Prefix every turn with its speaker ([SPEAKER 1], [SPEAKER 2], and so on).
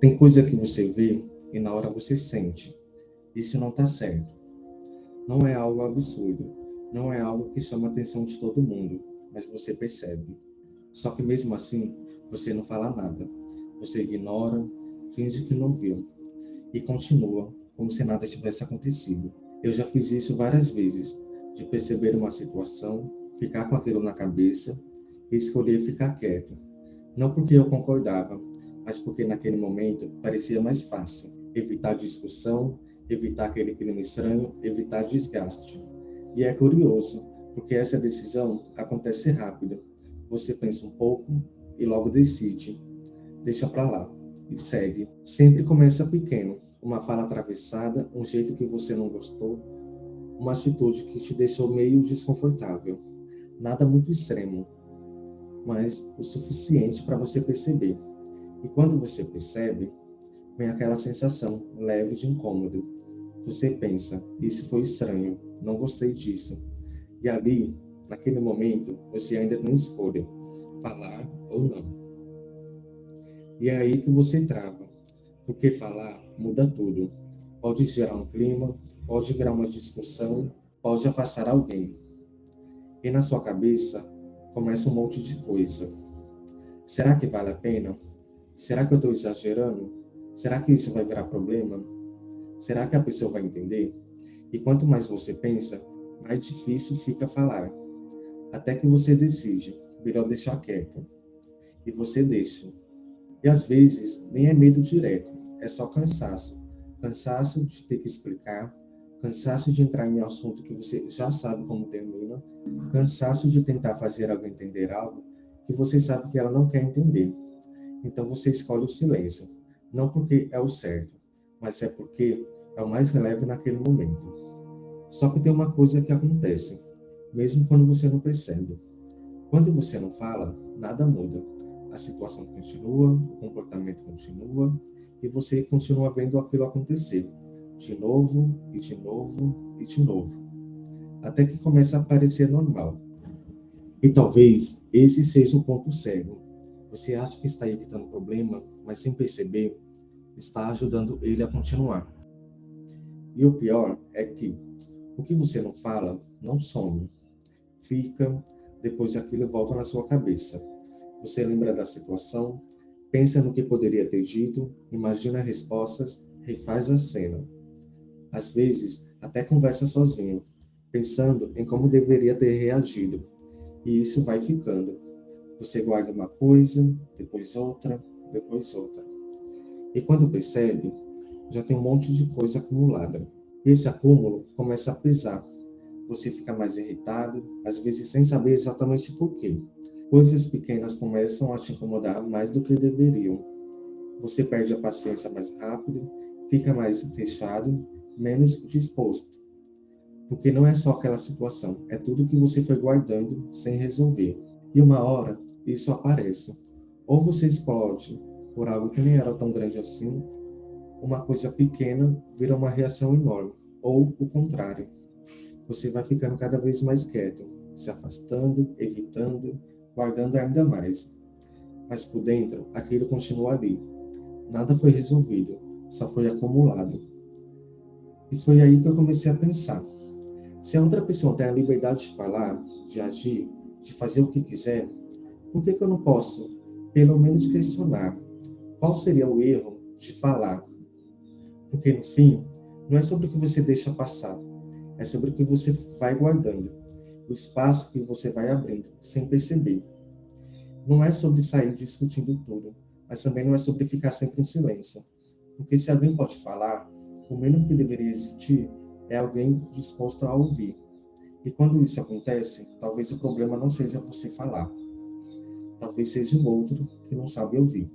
[SPEAKER 1] Tem coisa que você vê e na hora você sente. Isso não está certo. Não é algo absurdo. Não é algo que chama a atenção de todo mundo, mas você percebe. Só que mesmo assim, você não fala nada. Você ignora, finge que não viu e continua como se nada tivesse acontecido. Eu já fiz isso várias vezes, de perceber uma situação, ficar com aquilo na cabeça e escolher ficar quieto. Não porque eu concordava, mas porque naquele momento parecia mais fácil evitar discussão, evitar aquele clima estranho, evitar desgaste. E é curioso, porque essa decisão acontece rápido. Você pensa um pouco e logo decide. Deixa pra lá e segue. Sempre começa pequeno. Uma fala atravessada, um jeito que você não gostou, uma atitude que te deixou meio desconfortável. Nada muito extremo, mas o suficiente para você perceber. E quando você percebe, vem aquela sensação leve de incômodo. Você pensa, isso foi estranho, não gostei disso. E ali, naquele momento, você ainda tem escolha, falar ou não. E é aí que você trava, porque falar muda tudo. Pode gerar um clima, pode virar uma discussão, pode afastar alguém. E na sua cabeça começa um monte de coisa. Será que vale a pena? Será que eu estou exagerando? Será que isso vai virar problema? Será que a pessoa vai entender? E quanto mais você pensa, mais difícil fica falar. Até que você decide, melhor deixar quieto. E você deixa. E às vezes nem é medo direto, é só cansaço. Cansaço de ter que explicar, cansaço de entrar em um assunto que você já sabe como termina, cansaço de tentar fazer alguém entender algo que você sabe que ela não quer entender. Então você escolhe o silêncio, não porque é o certo, mas é porque é o mais leve naquele momento. Só que tem uma coisa que acontece, mesmo quando você não percebe. Quando você não fala, nada muda. A situação continua, o comportamento continua e você continua vendo aquilo acontecer de novo e de novo e de novo, até que começa a parecer normal. E talvez esse seja o ponto cego. Você acha que está evitando o problema, mas sem perceber, está ajudando ele a continuar. E o pior é que o que você não fala não some, fica, depois aquilo volta na sua cabeça. Você lembra da situação, pensa no que poderia ter dito, imagina respostas, refaz a cena. Às vezes, até conversa sozinho, pensando em como deveria ter reagido. E isso vai ficando. Você guarda uma coisa, depois outra, depois outra. E quando percebe, já tem um monte de coisa acumulada. E esse acúmulo começa a pesar. Você fica mais irritado, às vezes sem saber exatamente por quê. Coisas pequenas começam a te incomodar mais do que deveriam. Você perde a paciência mais rápido, fica mais fechado, menos disposto. Porque não é só aquela situação, é tudo que você foi guardando sem resolver. E uma hora, isso aparece. Ou você explode por algo que nem era tão grande assim, uma coisa pequena vira uma reação enorme. Ou o contrário. Você vai ficando cada vez mais quieto, se afastando, evitando, guardando ainda mais. Mas por dentro, aquilo continua ali. Nada foi resolvido, só foi acumulado. E foi aí que eu comecei a pensar. Se a outra pessoa tem a liberdade de falar, de agir, de fazer o que quiser, por que eu não posso, pelo menos, questionar? Qual seria o erro de falar? Porque no fim, não é sobre o que você deixa passar, é sobre o que você vai guardando, o espaço que você vai abrindo, sem perceber. Não é sobre sair discutindo tudo, mas também não é sobre ficar sempre em silêncio. Porque se alguém pode falar, o mínimo que deveria existir é alguém disposto a ouvir. E quando isso acontece, talvez o problema não seja você falar, talvez seja o outro que não sabe ouvir.